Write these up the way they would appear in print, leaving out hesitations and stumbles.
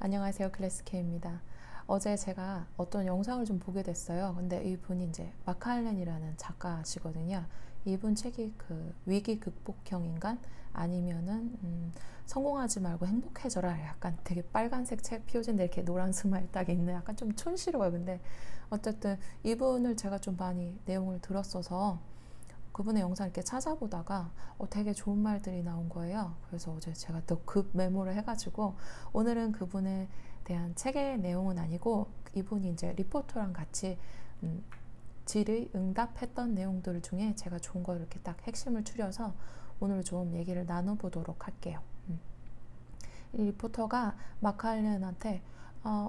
안녕하세요. 클래스케입니다. 어제 제가 어떤 영상을 좀 보게 됐어요. 근데 이분이 이제 마칼렌이라는 작가시거든요. 이분 책이 그 위기 극복형 인간 아니면은 성공하지 말고 행복해져라. 약간 되게 빨간색 책 표지인데 이렇게 노란 스마일 딱 있는 약간 좀 촌스러워요. 근데 어쨌든 이분을 제가 좀 많이 내용을 들었어서 그분의 영상 이렇게 찾아보다가 되게 좋은 말들이 나온 거예요. 그래서 어제 제가 또 급 메모를 해가지고 오늘은 그분에 대한 책의 내용은 아니고 이분이 이제 리포터랑 같이 질의 응답했던 내용들 중에 제가 좋은 거 이렇게 딱 핵심을 추려서 오늘 좀 얘기를 나눠보도록 할게요. 이 리포터가 마칼렌한테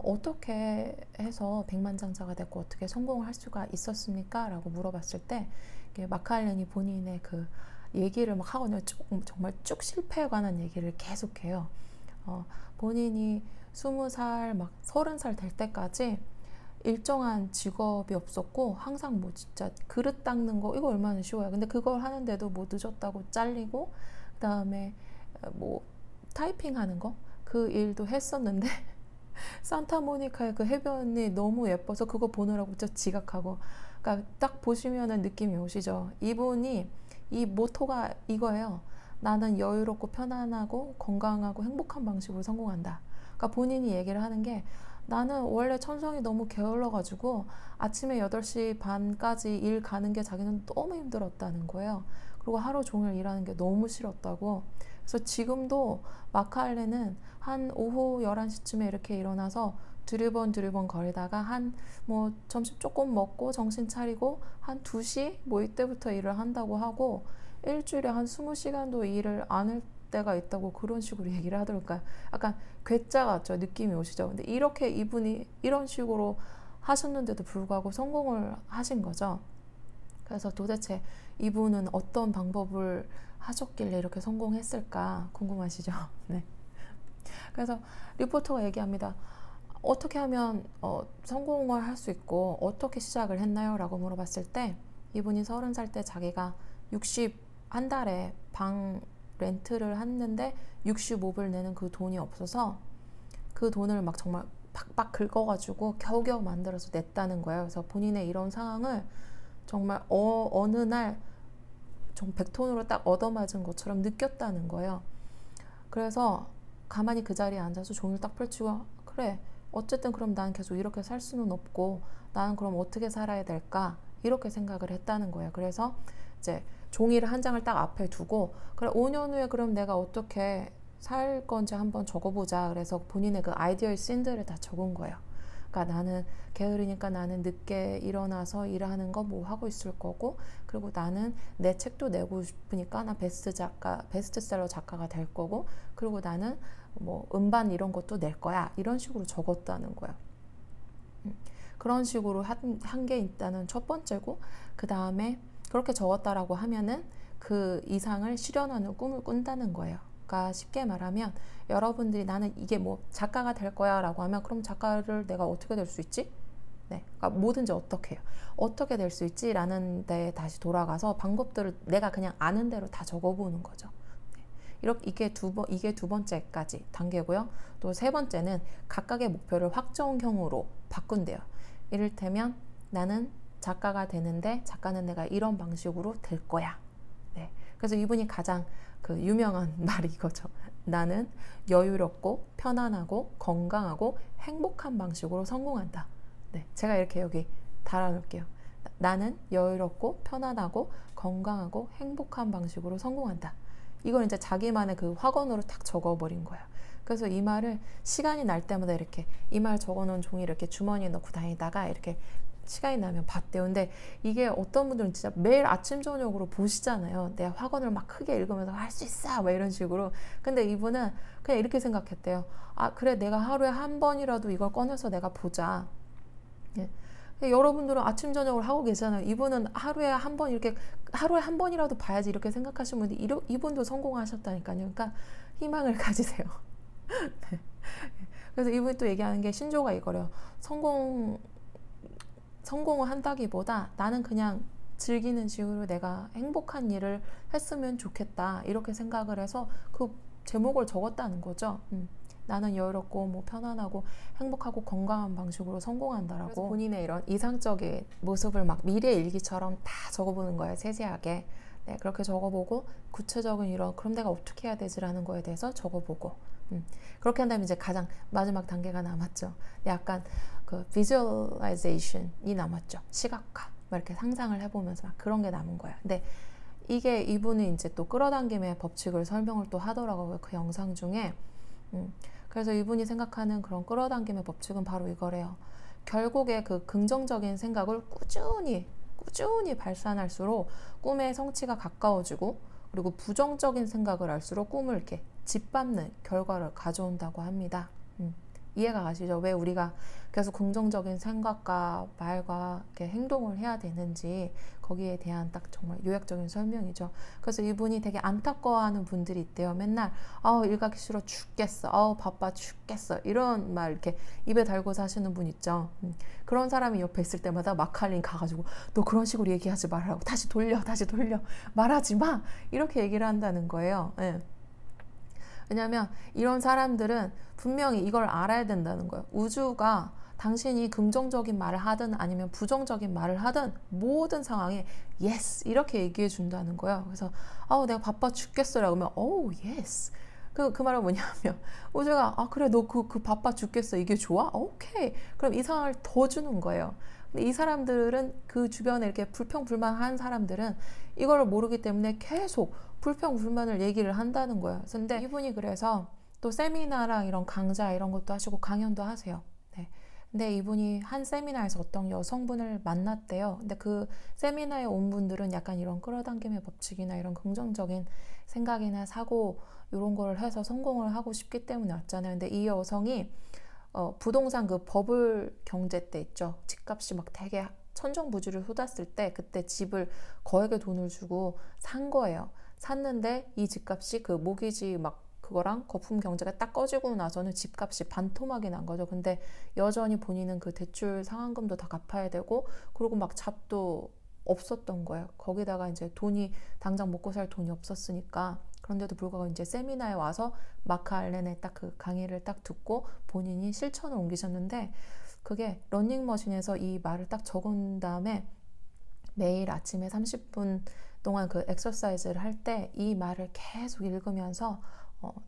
어떻게 해서 백만장자가 됐고 어떻게 성공을 할 수가 있었습니까? 라고 물어봤을 때 마칼렌이 본인의 그 얘기를 막 하거든요. 정말 쭉 실패에 관한 얘기를 계속해요. 본인이 20살 막 30살 될 때까지 일정한 직업이 없었고 항상 뭐 진짜 그릇 닦는 거 이거 얼마나 쉬워요. 근데 그걸 하는데도 뭐 늦었다고 잘리고 그다음에 뭐 타이핑 하는 거 그 일도 했었는데 산타모니카의 그 해변이 너무 예뻐서 그거 보느라고 진짜 지각하고, 그러니까 딱 보시면은 느낌이 오시죠. 이분이 이 모토가 이거예요. 나는 여유롭고 편안하고 건강하고 행복한 방식으로 성공한다. 그러니까 본인이 얘기를 하는 게 나는 원래 천성이 너무 게을러가지고 아침에 8시 반까지 일 가는 게 자기는 너무 힘들었다는 거예요. 그리고 하루 종일 일하는 게 너무 싫었다고. 그래서 지금도 마칼레는 한 오후 11시쯤에 이렇게 일어나서 두리번 거리다가 한 뭐 점심 조금 먹고 정신 차리고 한 2시 뭐 이때부터 일을 한다고 하고 일주일에 한 20시간도 일을 안 할 때가 있다고 그런 식으로 얘기를 하더라고요. 그러니까 약간 괴짜 같죠. 느낌이 오시죠. 근데 이렇게 이분이 이런 식으로 하셨는데도 불구하고 성공을 하신 거죠. 그래서 도대체 이분은 어떤 방법을 하셨길래 이렇게 성공했을까 궁금하시죠? 네. 그래서 리포터가 얘기합니다. 어떻게 하면 성공을 할 수 있고 어떻게 시작을 했나요? 라고 물어봤을 때 이분이 30살 때 자기가 한 달에 방 렌트를 했는데 65불 내는 그 돈이 없어서 그 돈을 막 정말 박박 긁어가지고 겨우겨우 만들어서 냈다는 거예요. 그래서 본인의 이런 상황을 정말 어느 날 좀 100톤으로 딱 얻어맞은 것처럼 느꼈다는 거예요. 그래서 가만히 그 자리에 앉아서 종이를 딱 펼치고 그래 어쨌든 그럼 난 계속 이렇게 살 수는 없고 나는 그럼 어떻게 살아야 될까 이렇게 생각을 했다는 거예요. 그래서 이제 종이를 한 장을 딱 앞에 두고 그래 5년 후에 그럼 내가 어떻게 살 건지 한번 적어보자. 그래서 본인의 그 아이디어의 씬들을 다 적은 거예요. 그러니까 나는 게으르니까 나는 늦게 일어나서 일하는 거 뭐 하고 있을 거고, 그리고 나는 내 책도 내고 싶으니까 나 베스트셀러 작가가 될 거고, 그리고 나는 뭐 음반 이런 것도 낼 거야. 이런 식으로 적었다는 거예요. 그런 식으로 한 게 있다는 첫 번째고, 그 다음에 그렇게 적었다라고 하면은 그 이상을 실현하는 꿈을 꾼다는 거예요. 그러니까 쉽게 말하면 여러분들이 나는 이게 뭐 작가가 될 거야 라고 하면 그럼 작가를 내가 어떻게 될 수 있지? 네, 그러니까 뭐든지 어떻게 해요? 어떻게 될 수 있지? 라는 데에 다시 돌아가서 방법들을 내가 그냥 아는 대로 다 적어보는 거죠. 네, 이게 두 번째까지 단계고요. 또 세 번째는 각각의 목표를 확정형으로 바꾼대요. 이를테면 나는 작가가 되는데 작가는 내가 이런 방식으로 될 거야. 네, 그래서 이분이 가장 그 유명한 말이 이거죠. 나는 여유롭고 편안하고 건강하고 행복한 방식으로 성공한다. 네, 제가 이렇게 여기 달아놓을게요. 나는 여유롭고 편안하고 건강하고 행복한 방식으로 성공한다. 이걸 이제 자기만의 그 확언으로 딱 적어버린 거예요. 그래서 이 말을 시간이 날 때마다 이렇게 이 말 적어놓은 종이를 이렇게 주머니에 넣고 다니다가 이렇게 시간이 나면 봤대요. 근데 이게 어떤 분들은 진짜 매일 아침 저녁으로 보시잖아요. 내 확언을 막 크게 읽으면서 할 수 있어 막 이런 식으로. 근데 이분은 그냥 이렇게 생각했대요. 아 그래 내가 하루에 한 번이라도 이걸 꺼내서 내가 보자. 예. 여러분들은 아침 저녁을 하고 계시잖아요. 이분은 하루에 한 번이라도 봐야지 이렇게 하시는 분이 이분도 성공하셨다니까요. 그러니까 희망을 가지세요. 네. 그래서 이분이 또 얘기하는 게 신조가 이거래요. 성공을 한다기보다 나는 그냥 즐기는 식으로 내가 행복한 일을 했으면 좋겠다 이렇게 생각을 해서 그 제목을 적었다는 거죠. 나는 여유롭고 뭐 편안하고 행복하고 건강한 방식으로 성공한다라고. 그래서 본인의 이런 이상적인 모습을 막 미래 일기처럼 다 적어보는 거예요. 세세하게. 네, 그렇게 적어보고 구체적인 이런 그럼 내가 어떻게 해야 되지라는 거에 대해서 적어보고 그렇게 한다면 이제 가장 마지막 단계가 남았죠. 약간 그 visualization이 남았죠. 시각화, 막 이렇게 상상을 해보면서 막 그런 게 남은 거야. 근데 이게 이분이 이제 또 끌어당김의 법칙을 설명을 또 하더라고요. 그 영상 중에. 그래서 이분이 생각하는 그런 끌어당김의 법칙은 바로 이거래요. 결국에 그 긍정적인 생각을 꾸준히 발산할수록 꿈의 성취가 가까워지고, 그리고 부정적인 생각을 할수록 꿈을 이렇게 짓밟는 결과를 가져온다고 합니다. 이해가 가시죠? 왜 우리가 계속 긍정적인 생각과 말과 이렇게 행동을 해야 되는지, 거기에 대한 딱 정말 요약적인 설명이죠. 그래서 이분이 되게 안타까워하는 분들이 있대요. 맨날 일 가기 싫어 죽겠어, 바빠 죽겠어, 이런 말 이렇게 입에 달고 사시는 분 있죠. 그런 사람이 옆에 있을 때마다 마칼린 가가지고 너 그런 식으로 얘기하지 말라고, 다시 돌려 말하지 마, 이렇게 얘기를 한다는 거예요. 네. 왜냐하면 이런 사람들은 분명히 이걸 알아야 된다는 거예요. 우주가 당신이 긍정적인 말을 하든 아니면 부정적인 말을 하든 모든 상황에 yes 이렇게 얘기해 준다는 거예요. 그래서 내가 바빠 죽겠어라고 하면 yes. 그 말은 뭐냐면 우주가 그래 너 그 바빠 죽겠어 이게 좋아? 오케이. 그럼 이 상황을 더 주는 거예요. 근데 이 사람들은 그 주변에 이렇게 불평불만한 사람들은 이걸 모르기 때문에 계속 불평불만을 얘기를 한다는 거예요. 근데 이분이 그래서 또 세미나랑 이런 강좌 이런 것도 하시고 강연도 하세요. 네. 근데 이분이 한 세미나에서 어떤 여성분을 만났대요. 근데 그 세미나에 온 분들은 약간 이런 끌어당김의 법칙이나 이런 긍정적인 생각이나 사고 이런 걸 해서 성공을 하고 싶기 때문에 왔잖아요. 근데 이 여성이 부동산 그 버블 경제 때 있죠. 집값이 막 되게 천정부지를 쏟았을 때 그때 집을 거액의 돈을 주고 산 거예요. 샀는데 이 집값이 그 모기지 막 그거랑 거품 경제가 딱 꺼지고 나서는 집값이 반토막이 난 거죠. 근데 여전히 본인은 그 대출 상환금도 다 갚아야 되고, 그리고 막 잡도 없었던 거예요. 거기다가 이제 돈이 당장 먹고 살 돈이 없었으니까. 그런데도 불구하고 이제 세미나에 와서 마크 알렌의 딱 그 강의를 딱 듣고 본인이 실천을 옮기셨는데, 그게 러닝머신에서 이 말을 딱 적은 다음에 매일 아침에 30분 동안 그 엑서사이즈를 할 때 이 말을 계속 읽으면서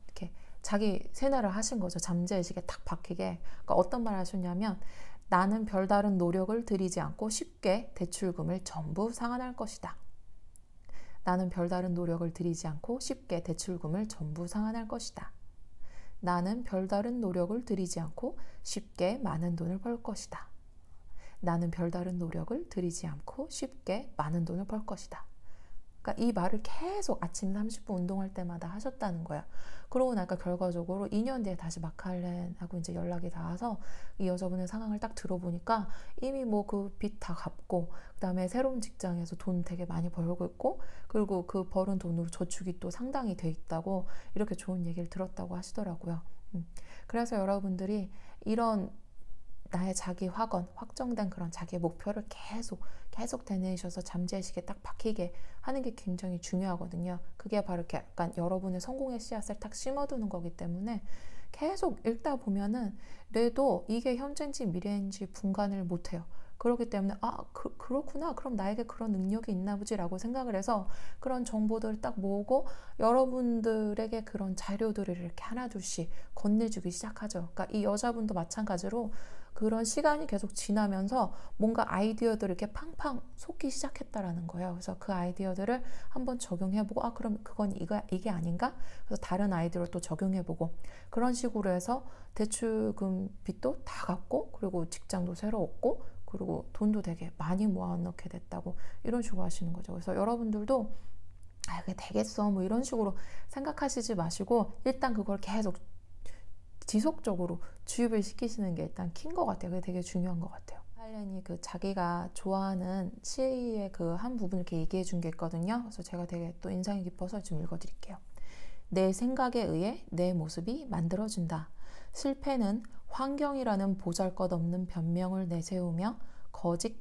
이렇게 자기 세뇌를 하신 거죠. 잠재의식에 딱 박히게. 그러니까 어떤 말을 하셨냐면, 나는 별다른 노력을 들이지 않고 쉽게 대출금을 전부 상환할 것이다. 나는 별다른 노력을 들이지 않고 쉽게 대출금을 전부 상환할 것이다. 나는 별다른 노력을 들이지 않고 쉽게 많은 돈을 벌 것이다. 나는 별다른 노력을 들이지 않고 쉽게 많은 돈을 벌 것이다. 그러니까 이 말을 계속 아침 30분 운동할 때마다 하셨다는 거야. 그러고 나니까 결과적으로 2년 뒤에 다시 마칼렌하고 이제 연락이 닿아서 이 여자분의 상황을 딱 들어보니까 이미 뭐 그 빚 다 갚고, 그 다음에 새로운 직장에서 돈 되게 많이 벌고 있고, 그리고 그 벌은 돈으로 저축이 또 상당히 돼 있다고, 이렇게 좋은 얘기를 들었다고 하시더라고요. 그래서 여러분들이 이런 나의 자기 확정된 그런 자기의 목표를 계속 되뇌이셔서 잠재의식에 딱 박히게 하는 게 굉장히 중요하거든요. 그게 바로 이렇게 약간 여러분의 성공의 씨앗을 딱 심어두는 거기 때문에 계속 읽다 보면은 뇌도 이게 현재인지 미래인지 분간을 못해요. 그렇기 때문에 그렇구나, 그럼 나에게 그런 능력이 있나 보지 라고 생각을 해서 그런 정보들을 딱 모으고 여러분들에게 그런 자료들을 이렇게 하나둘씩 건네주기 시작하죠. 그러니까 이 여자분도 마찬가지로 그런 시간이 계속 지나면서 뭔가 아이디어들을 이렇게 팡팡 솟기 시작했다라는 거예요. 그래서 그 아이디어들을 한번 적용해보고 그럼 그건 이게 아닌가? 그래서 다른 아이디어를 또 적용해보고, 그런 식으로 해서 대출금 빚도 다 갚고, 그리고 직장도 새로 얻고, 그리고 돈도 되게 많이 모아놓게 됐다고, 이런 식으로 하시는 거죠. 그래서 여러분들도 그게 되겠어 뭐 이런 식으로 생각하시지 마시고 일단 그걸 계속 지속적으로 주입을 시키시는 게 일단 킨 것 같아요. 그게 되게 중요한 것 같아요. 할렌이 그 자기가 좋아하는 시의 그 한 부분을 이렇게 얘기해 준 게 있거든요. 그래서 제가 되게 또 인상이 깊어서 좀 읽어드릴게요. 내 생각에 의해 내 모습이 만들어진다. 실패는 환경이라는 보잘것없는 변명을 내세우며 거짓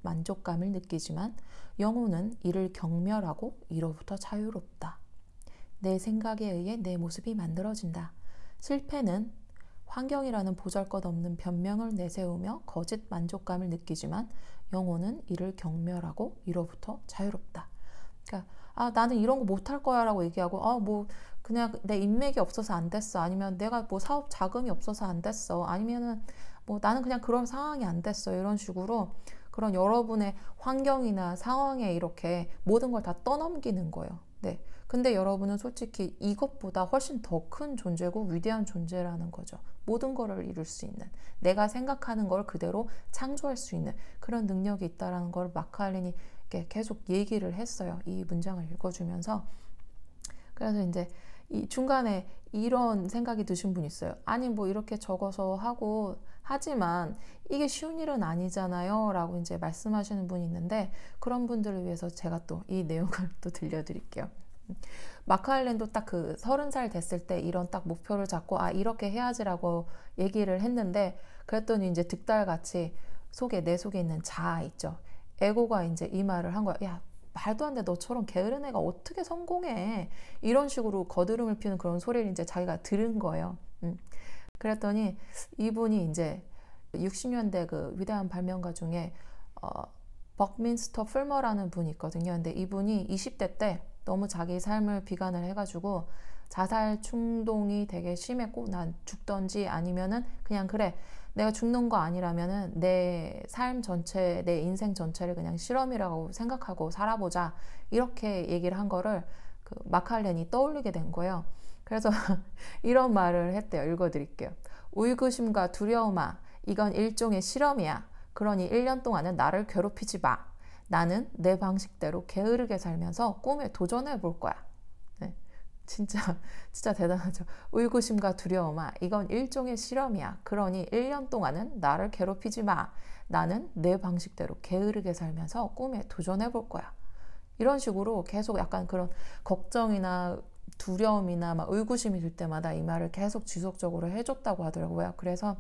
만족감을 느끼지만 영혼은 이를 경멸하고 이로부터 자유롭다. 내 생각에 의해 내 모습이 만들어진다. 실패는 환경이라는 보잘것없는 변명을 내세우며 거짓 만족감을 느끼지만 영혼은 이를 경멸하고 이로부터 자유롭다. 그러니까 나는 이런 거 못할 거야 라고 얘기하고 뭐 그냥 내 인맥이 없어서 안 됐어, 아니면 내가 뭐 사업 자금이 없어서 안 됐어, 아니면은 뭐 나는 그냥 그런 상황이 안 됐어, 이런 식으로 그런 여러분의 환경이나 상황에 이렇게 모든 걸 다 떠넘기는 거예요. 네. 근데 여러분은 솔직히 이것보다 훨씬 더 큰 존재고 위대한 존재라는 거죠. 모든 거를 이룰 수 있는, 내가 생각하는 걸 그대로 창조할 수 있는 그런 능력이 있다라는 걸 마크 알렌이 계속 얘기를 했어요. 이 문장을 읽어주면서. 그래서 이제 이 중간에 이런 생각이 드신 분 있어요. 아니 뭐 이렇게 적어서 하고 하지만 이게 쉬운 일은 아니잖아요 라고 이제 말씀하시는 분이 있는데, 그런 분들을 위해서 제가 또 이 내용을 또 들려드릴게요. 마크 알렌도 딱 그 30살 됐을 때 이런 딱 목표를 잡고 이렇게 해야지라고 얘기를 했는데, 그랬더니 이제 득달같이 내 속에 있는 자아 있죠. 에고가 이제 이 말을 한 거야. 야, 말도 안 돼. 너처럼 게으른 애가 어떻게 성공해. 이런 식으로 거드름을 피우는 그런 소리를 이제 자기가 들은 거예요. 그랬더니 이분이 이제 60년대 그 위대한 발명가 중에 버크민스터 풀머라는 분이 있거든요. 근데 이분이 20대 때 너무 자기 삶을 비관을 해가지고 자살 충동이 되게 심했고, 난 죽던지 아니면은 그냥 그래, 내가 죽는 거 아니라면은 내 삶 전체, 내 인생 전체를 그냥 실험이라고 생각하고 살아보자, 이렇게 얘기를 한 거를 그 마크 알렌이 떠올리게 된 거예요. 그래서 이런 말을 했대요. 읽어드릴게요. 의구심과 두려움아, 이건 일종의 실험이야. 그러니 1년 동안은 나를 괴롭히지 마. 나는 내 방식대로 게으르게 살면서 꿈에 도전해 볼 거야. 네, 진짜 대단하죠. 의구심과 두려움아, 이건 일종의 실험이야. 그러니 1년 동안은 나를 괴롭히지 마. 나는 내 방식대로 게으르게 살면서 꿈에 도전해 볼 거야. 이런 식으로 계속 약간 그런 걱정이나 두려움이나 막 의구심이 들 때마다 이 말을 계속 지속적으로 해줬다고 하더라고요. 그래서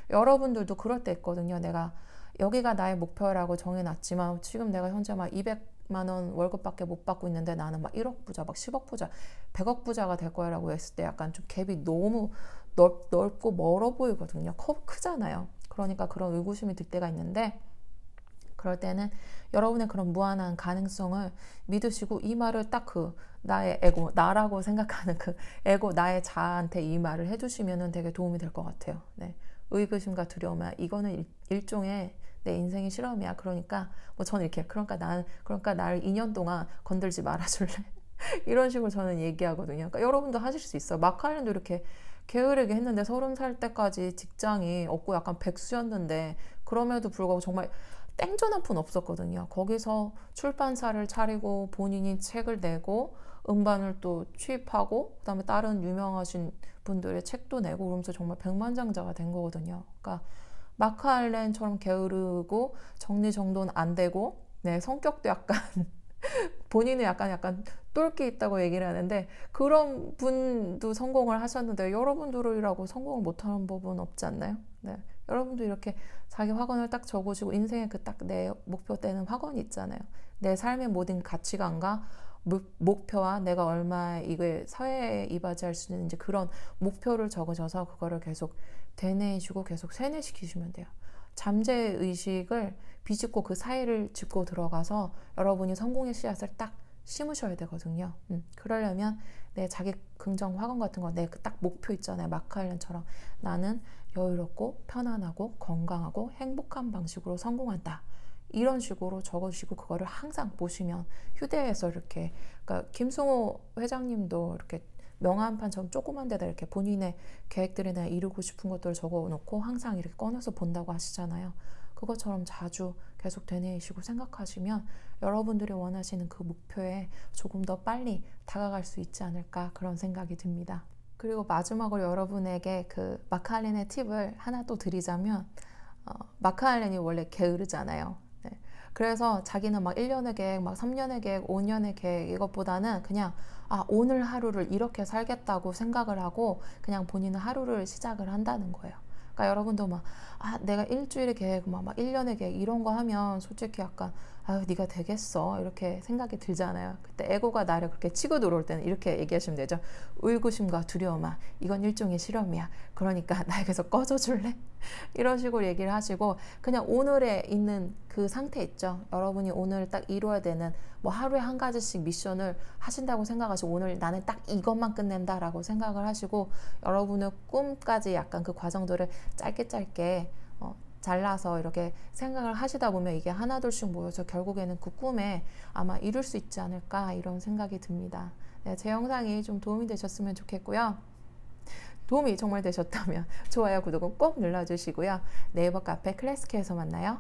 여러분들도 그럴 때 있거든요. 내가 여기가 나의 목표라고 정해놨지만 지금 내가 현재 막 200만 원 월급밖에 못 받고 있는데 나는 막 1억 부자, 막 10억 부자, 100억 부자가 될 거야 라고 했을 때 약간 좀 갭이 너무 넓고 멀어 보이거든요. 크잖아요. 그러니까 그런 의구심이 들 때가 있는데, 그럴 때는 여러분의 그런 무한한 가능성을 믿으시고 이 말을 딱 나의 에고, 나라고 생각하는 그 에고, 나의 자아한테 이 말을 해주시면 되게 도움이 될 것 같아요. 네. 의구심과 두려움이야. 이거는 일종의 내 인생의 실험이야. 그러니까 뭐 저는 이렇게 그러니까 나를 2년 동안 건들지 말아줄래? 이런 식으로 저는 얘기하거든요. 그러니까 여러분도 하실 수 있어요. 마크 알렌도 이렇게 게으르게 했는데 30살 때까지 직장이 없고 약간 백수였는데, 그럼에도 불구하고 정말 땡전 한 푼 없었거든요. 거기서 출판사를 차리고 본인이 책을 내고 음반을 또 취입하고 그다음에 다른 유명하신 분들의 책도 내고 그러면서 정말 백만장자가 된 거거든요. 그러니까 마크 알렌처럼 게으르고 정리정돈 안 되고, 네, 성격도 약간 본인은 약간 똘끼 있다고 얘기를 하는데, 그런 분도 성공을 하셨는데 여러분들이라고 성공을 못하는 법은 없지 않나요? 네. 여러분도 이렇게 자기 확언을 딱 적으시고 인생의 그 딱 내 목표되는 확언이 있잖아요. 내 삶의 모든 가치관과 목표와 내가 얼마 이게 사회에 이바지할 수 있는지 그런 목표를 적으셔서 그거를 계속 되뇌이시고 계속 세뇌시키시면 돼요. 잠재의식을 비집고 그 사이를 짚고 들어가서 여러분이 성공의 씨앗을 딱 심으셔야 되거든요. 그러려면 내 자기 긍정 확언 같은 거, 내 그 딱 목표 있잖아요. 마크 알렌처럼 나는 여유롭고 편안하고 건강하고 행복한 방식으로 성공한다. 이런 식으로 적어주시고 그거를 항상 보시면 휴대에서 이렇게, 그러니까 김승호 회장님도 이렇게 명함판처럼 조그만 데다 이렇게 본인의 계획들이나 이루고 싶은 것들을 적어놓고 항상 이렇게 꺼내서 본다고 하시잖아요. 그것처럼 자주 계속 되뇌이시고 생각하시면 여러분들이 원하시는 그 목표에 조금 더 빨리 다가갈 수 있지 않을까, 그런 생각이 듭니다. 그리고 마지막으로 여러분에게 그 마크 알렌의 팁을 하나 또 드리자면, 마크 알렌이 원래 게으르잖아요. 네. 그래서 자기는 막 1년의 계획, 막 3년의 계획, 5년의 계획 이것보다는 그냥 오늘 하루를 이렇게 살겠다고 생각을 하고 그냥 본인은 하루를 시작을 한다는 거예요. 그러니까 여러분도 막 내가 일주일의 계획, 막 1년의 계획 이런 거 하면 솔직히 약간 아유 네가 되겠어 이렇게 생각이 들잖아요. 그때 에고가 나를 그렇게 치고 들어올 때는 이렇게 얘기하시면 되죠. 의구심과 두려움아, 이건 일종의 실험이야. 그러니까 나에게서 꺼져 줄래? 이런 식으로 얘기를 하시고, 그냥 오늘에 있는 그 상태 있죠. 여러분이 오늘 딱 이루어야 되는 뭐 하루에 한 가지씩 미션을 하신다고 생각하시고, 오늘 나는 딱 이것만 끝낸다라고 생각을 하시고, 여러분의 꿈까지 약간 그 과정들을 짧게 잘라서 이렇게 생각을 하시다 보면 이게 하나둘씩 모여서 결국에는 그 꿈에 아마 이룰 수 있지 않을까, 이런 생각이 듭니다. 네, 제 영상이 좀 도움이 되셨으면 좋겠고요. 도움이 정말 되셨다면 좋아요, 구독은 꼭 눌러주시고요. 네이버 카페 클래스케에서 만나요.